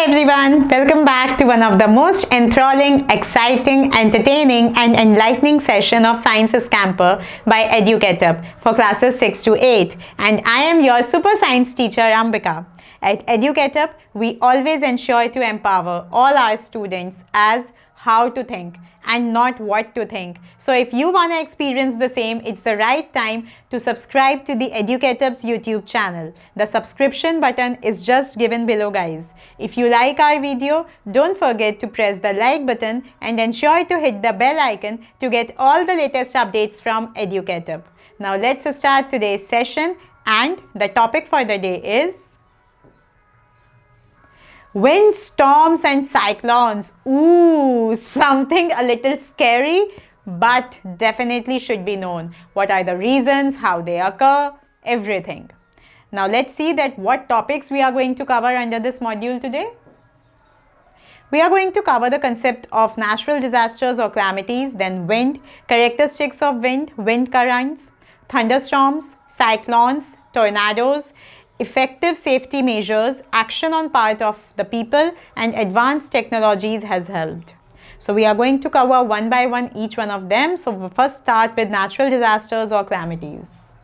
everyone, welcome back to one of the most enthralling, exciting, entertaining and enlightening session of Science Scamper by EduCatUp for classes 6 to 8, and I am your super science teacher Ambika. At EduCatUp, we always ensure to empower all our students as how to think and not what to think. So if you want to experience the same, it's the right time to subscribe to the EduCatUp's YouTube channel. The subscription button is just given below, guys. If you like our video, don't forget to press the like button and ensure to hit the bell icon to get all the latest updates from EduCatUp. Now let's start today's session, and the topic for the day is wind, storms and cyclones. Ooh, something a little scary, but definitely should be known. What are the reasons, how they occur, everything. Now let's see that what topics we are going to cover under this module today. We are going to cover the concept of natural disasters or calamities, then wind, characteristics of wind, wind currents, thunderstorms, cyclones, tornadoes, effective safety measures, action on part of the people, and advanced technologies has helped. So we are going to cover one by one each one of them. So we'll first start with natural disasters or calamities.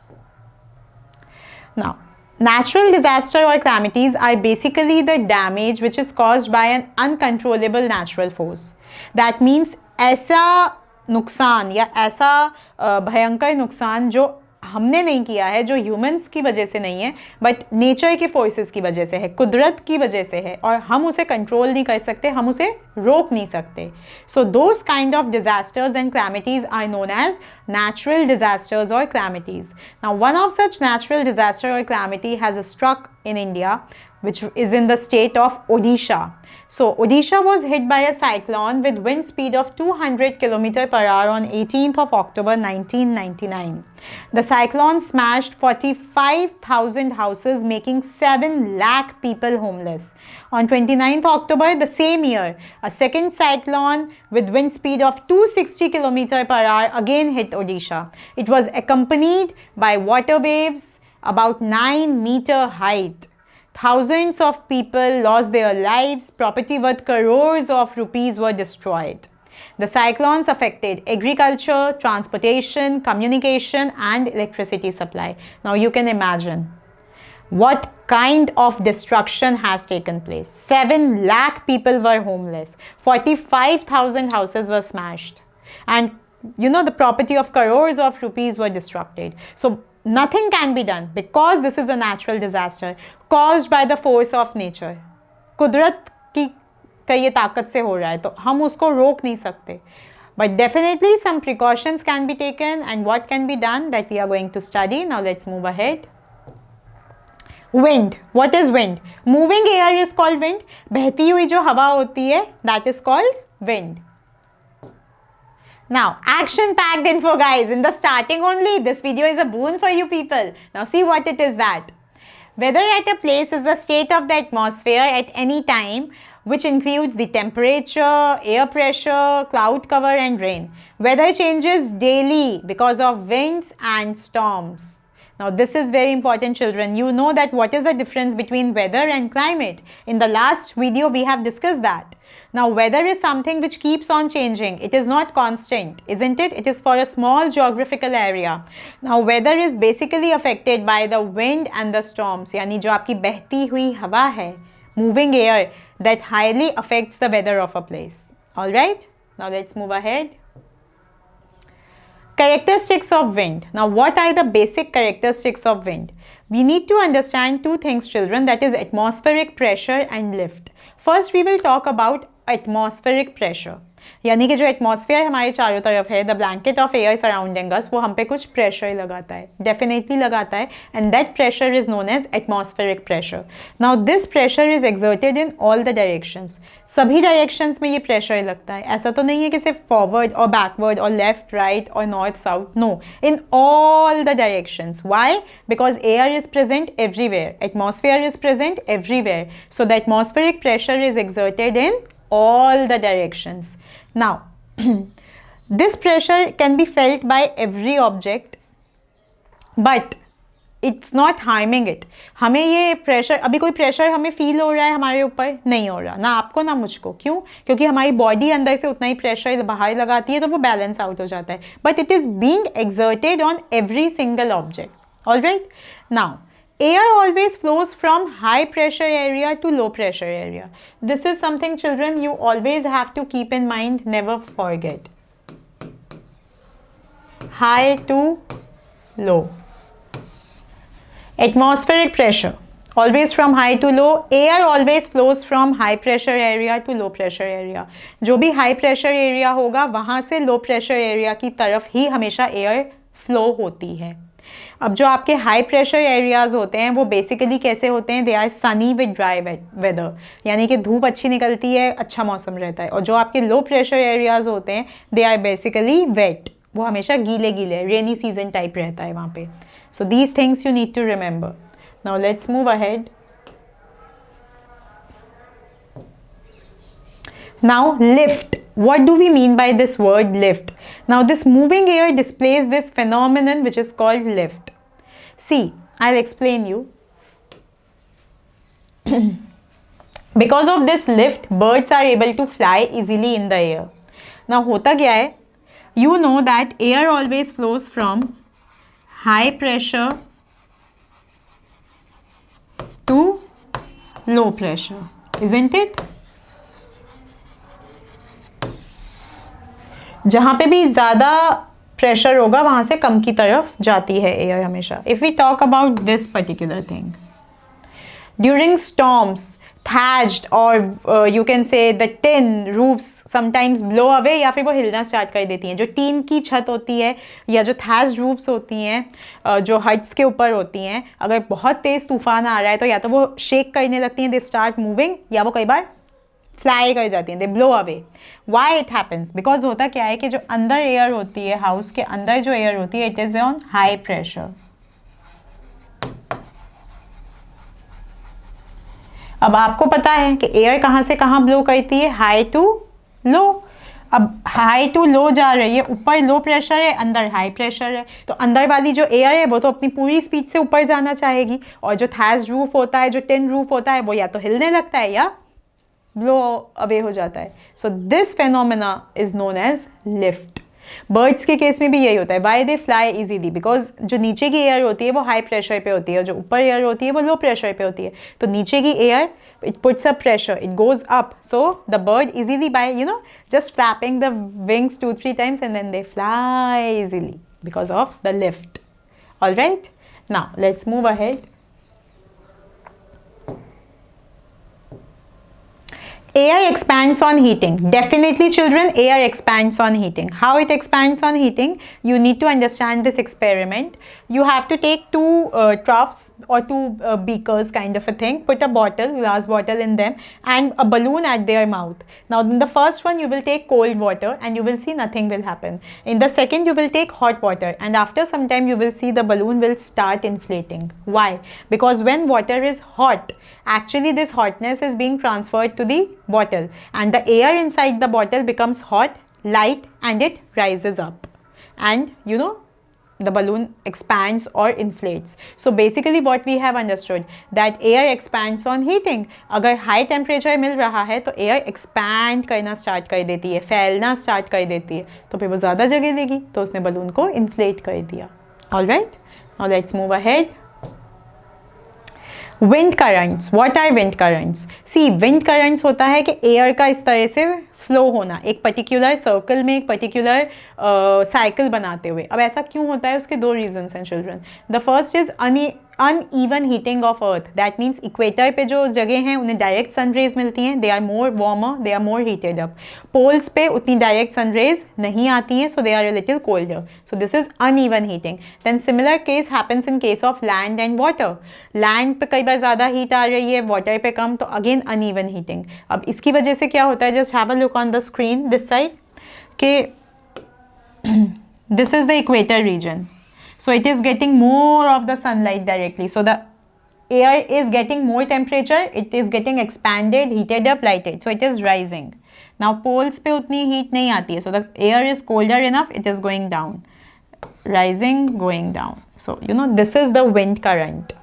Now, natural disaster or calamities are basically the damage which is caused by an uncontrollable natural force. That means ऐसा नुकसान या ऐसा भयंकर नुकसान जो हमने नहीं किया है, जो ह्यूमंस की वजह से नहीं है, बट नेचर के फोर्सेस की वजह से है, कुदरत की वजह से है, और हम उसे कंट्रोल नहीं कर सकते, हम उसे रोक नहीं सकते. So those kind of disasters and calamities are known as natural disasters or calamities. Now, one of such natural disaster or calamity has struck in India, which is in the state of Odisha. So, Odisha was hit by a cyclone with wind speed of 200 km per hour on 18th of October 1999. The cyclone smashed 45,000 houses, making 7 lakh people homeless. On 29th October the same year, a second cyclone with wind speed of 260 km per hour again hit Odisha. It was accompanied by water waves about 9-meter height. Thousands of people lost their lives, property worth crores of rupees were destroyed. The cyclones affected agriculture, transportation, communication and electricity supply. Now you can imagine what kind of destruction has taken place. 7 lakh people were homeless. 45,000 houses were smashed. And you know, the property of crores of rupees were destroyed. So nothing can be done because this is a natural disaster caused by the force of nature. कुदरत की ये ताकत से हो रहा है, तो हम उसको रोक नहीं सकते. But definitely some precautions can be taken, and what can be done that we are going to study. Now let's move ahead. Wind. What is wind? Moving air is called wind. बहती हुई जो हवा होती है, that is called wind. Now, action-packed info, guys. In the starting only, this video is a boon for you people. Now, see what it is that. Weather at a place is the state of the atmosphere at any time, which includes the temperature, air pressure, cloud cover and rain. Weather changes daily because of winds and storms. Now, this is very important, children. You know that what is the difference between weather and climate. In the last video, we have discussed that. Now, weather is something which keeps on changing. It is not constant, isn't it? It is for a small geographical area. Now, weather is basically affected by the wind and the storms. यानी जो आपकी बहती हुई हवा है, moving air, that highly affects the weather of a place. All right? Now, let's move ahead. Characteristics of wind. Now, what are the basic characteristics of wind? We need to understand two things, children, that is atmospheric pressure and lift. First, we will talk about atmospheric pressure. यानी कि जो atmosphere हमारे चारों तरफ है, the blanket of air surrounding us, वो हम पे कुछ प्रेशर लगाता है, डेफिनेटली लगाता है, and that pressure is known as atmospheric pressure. Now this pressure is exerted in all the directions. सभी डायरेक्शंस में ये प्रेशर लगता है. ऐसा तो नहीं है कि सिर्फ फॉरवर्ड और बैकवर्ड और लेफ्ट राइट और north south. No, in all the directions. Why? Because air is present everywhere, atmosphere is present everywhere. So the atmospheric pressure is exerted in all the directions. Now, this pressure can be felt by every object, but it's not harming it. हमें ये pressure, अभी कोई pressure हमें feel हो रहा है हमारे ऊपर? नहीं हो रहा, ना आपको ना मुझको. क्यों? क्योंकि हमारी बॉडी अंदर से उतना ही प्रेशर बाहर लगाती है, तो वो बैलेंस आउट हो जाता है. But it is being exerted on every single object. All right? Now, air always flows from high pressure area to low pressure area. This is something, children, you always have to keep in mind, never forget. High to low. Atmospheric pressure, always from high to low. Air always flows from high pressure area to low pressure area. जो भी high pressure area होगा वहाँ से low pressure area की तरफ ही हमेशा air flow होती है. अब जो आपके हाई प्रेशर एरियाज होते हैं वो बेसिकली कैसे होते हैं? They are sunny with dry weather, यानी कि धूप अच्छी निकलती है, अच्छा मौसम रहता है. और जो आपके लो प्रेशर एरियाज होते हैं दे आर बेसिकली वेट, वो हमेशा गीले गीले, रेनी सीजन टाइप रहता है वहाँ पे. So these things you need to remember. Now let's move ahead. Now lift. What do we mean by this word lift? Now this moving air displays this phenomenon which is called lift. See, I'll explain you. Because of this lift, birds are able to fly easily in the air. Now होता क्या है? You know that air always flows from high pressure to low pressure, isn't it? जहाँ पे भी ज़्यादा pressure होगा वहाँ से कम की तरफ जाती है एयर हमेशा. If we talk about this particular thing, during storms, thatched or you can say the tin roofs sometimes blow away या फिर वो हिलना स्टार्ट कर देती हैं. जो टीन की छत होती है या जो thatched roofs होती हैं, जो हट्स के ऊपर होती हैं, अगर बहुत तेज़ तूफान आ रहा है तो या तो वो शेक करने लगती हैं, दे स्टार्ट मूविंग, या वो कई बार फ्लाई कर जाती हैं, they blow away. Why it happens? Because होता क्या है कि जो अंदर एयर होती है, हाउस के अंदर जो एयर होती है, it is on high pressure. अब आपको पता है कि एयर कहाँ से कहाँ ब्लो करती है? High to low. अब हाई टू लो जा रही है, ऊपर लो प्रेशर है, अंदर हाई प्रेशर है, तो अंदर वाली जो एयर है वो तो अपनी पूरी स्पीड से ऊपर जाना चाहेगी. और जो थैच रूफ होता है, जो टिन रूफ होता है, वो या तो हिलने लगता है या ब्लो अवे हो जाता है. So this phenomena is known as lift. Birds के केस में भी यही होता है. Why they fly easily? Because जो नीचे की एयर होती है वो हाई प्रेशर पे होती है, और जो ऊपर एयर होती है वो लो प्रेशर पे होती है. तो नीचे की air, it puts a pressure, it goes up, so the bird easily, by just flapping the wings 2-3 times, and then they fly easily because of the lift. All right, now let's move ahead. Air expands on heating. Definitely, children, air expands on heating. How it expands on heating? You need to understand this experiment. You have to take two troughs or two beakers kind of a thing, put a bottle, glass bottle in them, and a balloon at their mouth. Now, in the first one, you will take cold water and you will see nothing will happen. In the second, you will take hot water, and after some time, you will see the balloon will start inflating. Why? Because when water is hot, actually this hotness is being transferred to the bottle, and the air inside the bottle becomes hot, light, and it rises up, and the balloon expands or inflates. So basically what we have understood, that air expands on heating. अगर high temperature मिल रहा है तो air expand करना start कर देती है, फैलना start कर देती है, तो फिर वो ज़्यादा जगह लेगी, तो उसने balloon को inflate कर दिया. Alright, now let's move ahead. Wind currents. What are wind currents? See, wind currents होता है कि एयर का इस तरह से फ्लो होना, एक पर्टिकुलर सर्कल में, एक पर्टिकुलर साइकिल बनाते हुए. अब ऐसा क्यों होता है? उसके दो रीजंस हैं children. The first is uneven heating of earth. That means equator पे जो जगह हैं उन्हें डायरेक्ट सन रेज मिलती हैं, they are more warmer, they are more heated up. Poles पे उतनी डायरेक्ट सन रेज नहीं आती हैं, so they are a little colder. So this is uneven heating. Then similar case happens in case of land and water. Land पे कई बार ज़्यादा heat आ रही है, वाटर पे कम, तो अगेन uneven heating. अब इसकी वजह से क्या होता है? Just have a look on the screen this side के this is the equator region. So it is getting more of the sunlight directly. So the air is getting more temperature. It is getting expanded, heated up, lighted. So it is rising. Now poles पे उतनी heat नहीं आती है. So the air is colder enough. It is going down. rising, going down. So you know this is the wind current.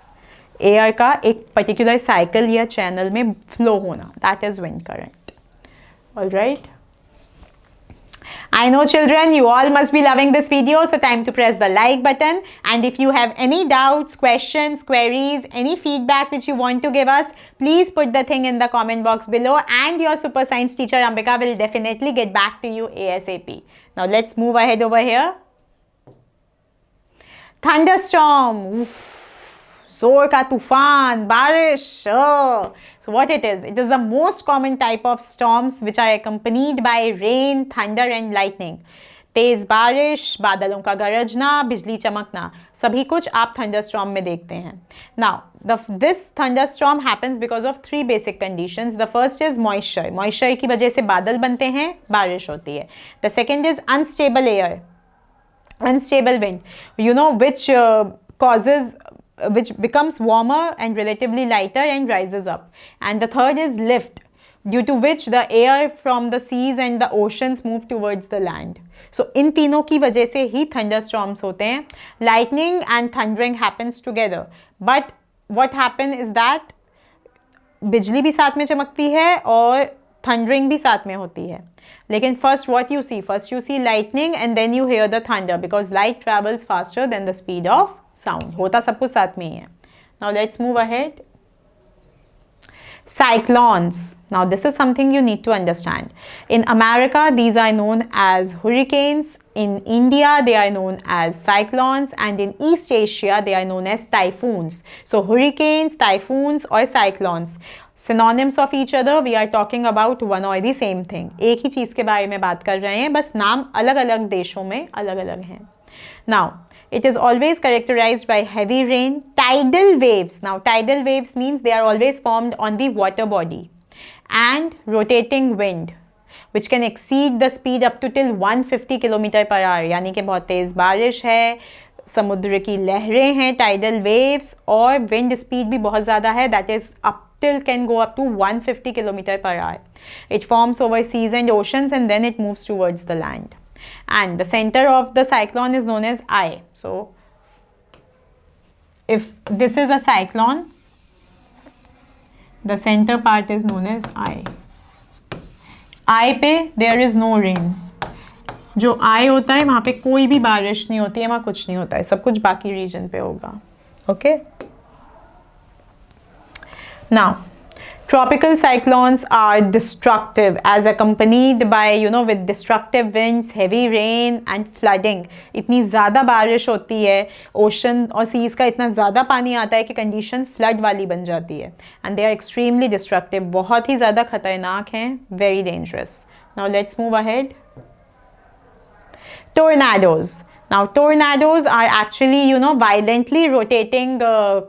Air का एक particular cycle या channel में flow होना, that is wind current. Alright, I know children, you all must be loving this video, so time to press the like button. And if you have any doubts, questions, queries, any feedback which you want to give us, please put the thing in the comment box below and your super science teacher Ambika will definitely get back to you ASAP. Now let's move ahead over here. Thunderstorm. Oof. जोर का तूफान, बारिश. So what it is the most common type of storms which are accompanied by rain, thunder and lightning. तेज बारिश, बादलों का गरजना, बिजली चमकना, सभी कुछ आप thunderstorm में देखते हैं. Now this thunderstorm happens because of three basic conditions. The first is moisture. Moisture की वजह से बादल बनते हैं, बारिश होती है. The second is unstable air, unstable wind, you know, which becomes warmer and relatively lighter and rises up. And the third is lift, due to which the air from the seas and the oceans move towards the land. So इन तीनों की वजह से ही thunderstorms होते हैं. Lightning and thundering happens together, but what happen is that बिजली भी साथ में चमकती है और thundering भी साथ में होती है. लेकिन first what you see lightning and then you hear the thunder, because light travels faster than the speed of sound. होता सब कुछ साथ में ही है. Now let's move ahead. Cyclones. Now this is something you need to understand. In America these are known as hurricanes. In India they are known as cyclones, and in East Asia they are known as typhoons. So hurricanes, typhoons or cyclones, synonyms of each other. We are talking about one or the same thing. एक ही चीज़ के बारे में बात कर रहे हैं, बस नाम अलग अलग देशों में अलग अलग हैं. Now it is always characterized by heavy rain, tidal waves. Now tidal waves means they are always formed on the water body, and rotating wind which can exceed the speed up to till 150 km/h. यानी कि बहुत तेज़ बारिश है, समुद्र की लहरें हैं, tidal waves, और wind speed भी बहुत ज़्यादा है, that is can go up to 150 km/h. It forms over seas and oceans and then it moves towards the land. And the center of the cyclone is known as eye. So if this is a cyclone, the center part is known as eye. Eye पे there is no rain. जो eye होता है वहाँ पे कोई भी बारिश नहीं होती है, वहाँ कुछ नहीं होता है, सब कुछ बाकी रीजन पे होगा. Okay? Now tropical cyclones are destructive, as accompanied by, you know, with destructive winds, heavy rain and flooding. इतनी ज़्यादा बारिश होती है, ओशन और सीज का इतना ज़्यादा पानी आता है कि कंडीशन फ्लड वाली बन जाती है. And they are extremely destructive, बहुत ही ज़्यादा खतरनाक हैं, very dangerous. Now let's move ahead. Tornadoes. Now tornadoes are actually, you know, violently rotating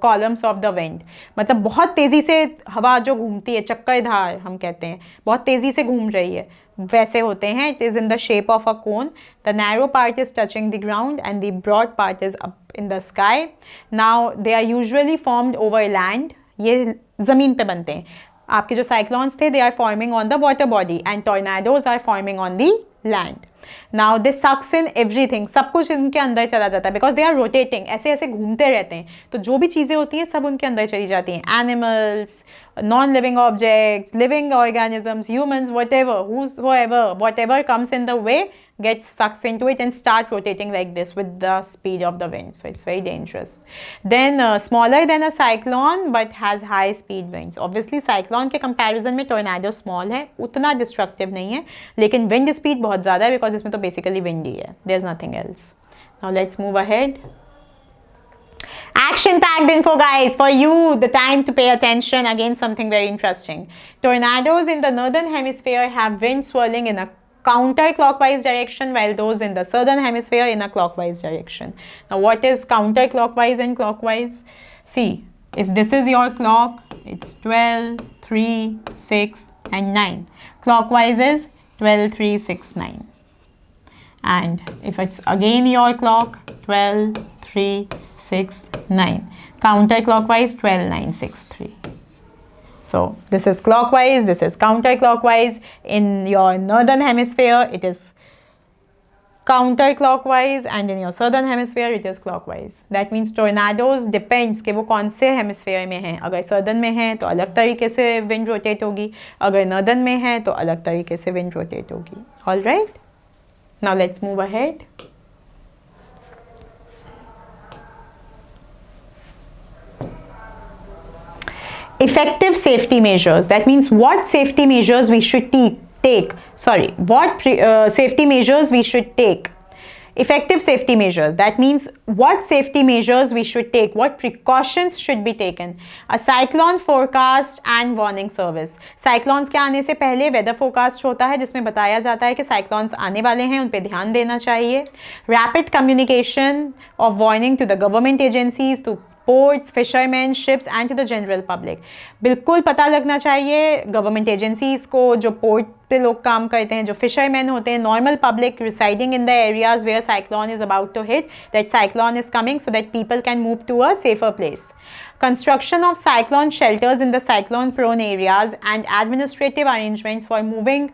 columns of the wind. मतलब बहुत तेज़ी से हवा जो घूमती है, चक्करधार हम कहते हैं, बहुत तेज़ी से घूम रही है, वैसे होते हैं. It is in the shape of a cone. The narrow part is touching the ground and the broad part is up in the sky. Now they are usually formed over land. ये ज़मीन पे बनते हैं. आपके जो cyclones थे, they are forming on the water body, and tornadoes are forming on the land. Now this sucks in everything. सब कुछ इनके अंदर चला जाता है, because they are rotating. ऐसे ऐसे घूमते रहते हैं, तो जो भी चीज़ें होती हैं सब उनके अंदर चली जाती हैं. Animals, non-living objects, living organisms, humans, whatever comes in the way gets sucked into it and start rotating like this with the speed of the wind. So it's very dangerous. Then smaller than a cyclone but has high speed winds. Obviously cyclone के comparison में tornado small है, उतना destructive नहीं है, लेकिन wind speed बहुत ज़्यादा है, because इसमें तो basically windy है. There's nothing else. Now let's move ahead. Action packed info, guys, for you. The time to pay attention. Again, something very interesting. Tornadoes in the northern hemisphere have wind swirling in a counterclockwise direction, while those in the southern hemisphere in a clockwise direction. Now what is counterclockwise and clockwise? See, if this is your clock, it's 12, 3, 6 and 9. Clockwise is 12, 3, 6, 9. And if it's again your clock, 12, 3, 6, 9. Counterclockwise, 12, 9, 6, 3. So this is clockwise, this is counterclockwise. In your northern hemisphere, it is counterclockwise, and in your southern hemisphere it is clockwise. That means tornadoes depends कि वो कौन से hemisphere में हैं. अगर southern में है तो अलग तरीके से wind rotate होगी, अगर northern में है तो अलग तरीके से wind rotate होगी. All right? Now let's move ahead. Effective safety measures. That means what safety measures we should take. Safety measures we should take. Effective safety measures. That means what safety measures we should take. What precautions should be taken. A cyclone forecast and warning service. Cyclones के आने से पहले weather forecast होता है जिसमें बताया जाता है कि cyclones आने वाले हैं, उन पे ध्यान देना चाहिए. Rapid communication of warning to the government agencies, to ports, fishermen, ships and to the general public. बिल्कुल पता लगना चाहिए गवर्नमेंट एजेंसीज को, जो पोर्ट पे लोग काम करते हैं, जो फिशरमैन होते हैं, normal public residing in the areas where cyclone is about to hit, that cyclone is coming so that people can move to a safer place. Construction of cyclone shelters in the cyclone prone areas and administrative arrangements for moving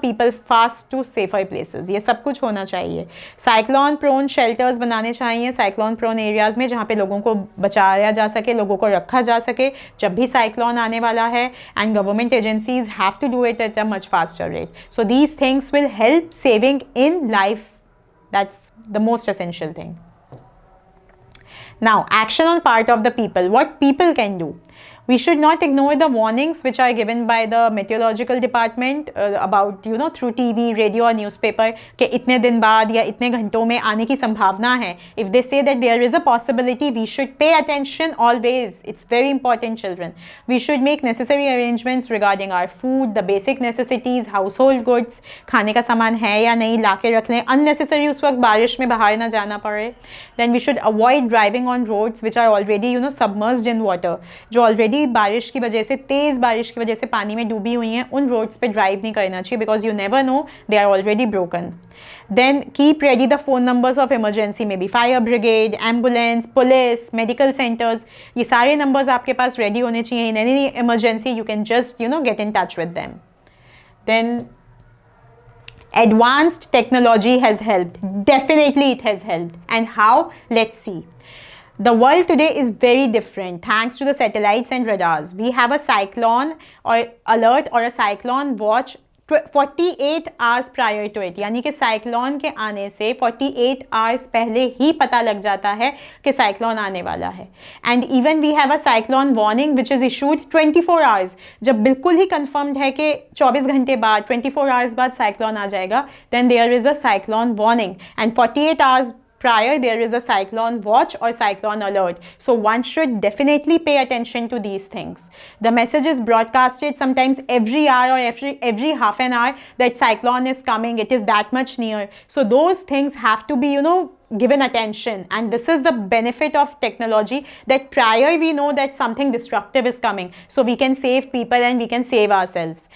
people fast to safer places. ये सब कुछ होना चाहिए. Cyclone prone shelters बनाने चाहिए cyclone prone areas में, जहाँ पे लोगों को बचाया जा सके, लोगों को रखा जा सके जब भी cyclone आने वाला है, and government agencies have to do it at a much faster rate. So these things will help saving in life. That's the most essential thing. Now, action on part of the people. What people can do. We should not ignore the warnings which are given by the meteorological department about through TV, radio or newspaper कि इतने दिन बाद या इतने घंटों में आने की संभावना है. If they say that there is a possibility, we should pay attention always. It's very important, children. We should make necessary arrangements regarding our food, the basic necessities, household goods. खाने का सामान है या नहीं ला के रख लें. Unnecessary उस वक्त बारिश में बाहर ना जाना पड़े. Then we should avoid driving on roads which are already submerged in water. जो already बारिश की वजह से, तेज बारिश की वजह से पानी में डूबी हुई हैं, उन रोड्स पे ड्राइव नहीं करना चाहिए because you never know they are already broken. Then keep ready the phone numbers of emergency में भी. Fire brigade, ambulance, police, medical centres, ये सारे नंबर्स आपके पास रेडी होने चाहिए. In any emergency you can just get in touch with them. Then advanced technology has helped. Definitely it has helped. And how? Let's see. The world today is very different thanks to the satellites and radars. We have a cyclone or alert or a cyclone watch 48 hours prior to it. यानी कि cyclone के आने से 48 hours पहले ही पता लग जाता है कि साइक्लोन आने वाला है. And even we have a cyclone warning which is issued 24 hours. जब बिल्कुल ही कंफर्म्ड है कि 24 घंटे बाद, 24 hours बाद साइक्लोन आ जाएगा, then there is a cyclone warning. And 48 hours prior there is a cyclone watch or cyclone alert. So one should definitely pay attention to these things. The message is broadcasted sometimes every hour or every half an hour that cyclone is coming, it is that much near. So those things have to be given attention, and this is the benefit of technology, that prior we know that something destructive is coming, so we can save people and we can save ourselves.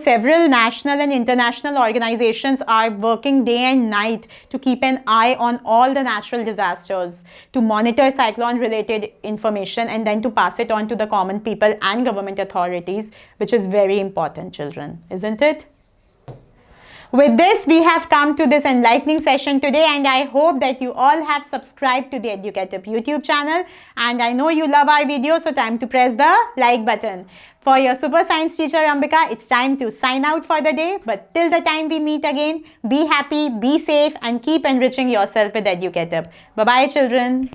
Several national and international organizations are working day and night to keep an eye on all the natural disasters, to monitor cyclone related information and then to pass it on to the common people and government authorities, which is very important, children, isn't it? With this, we have come to this enlightening session today, and I hope that you all have subscribed to the Educative YouTube channel, and I know you love our videos, so time to press the like button. For your super science teacher Ambika, it's time to sign out for the day, but till the time we meet again, be happy, be safe and keep enriching yourself with Educative. Bye bye, children.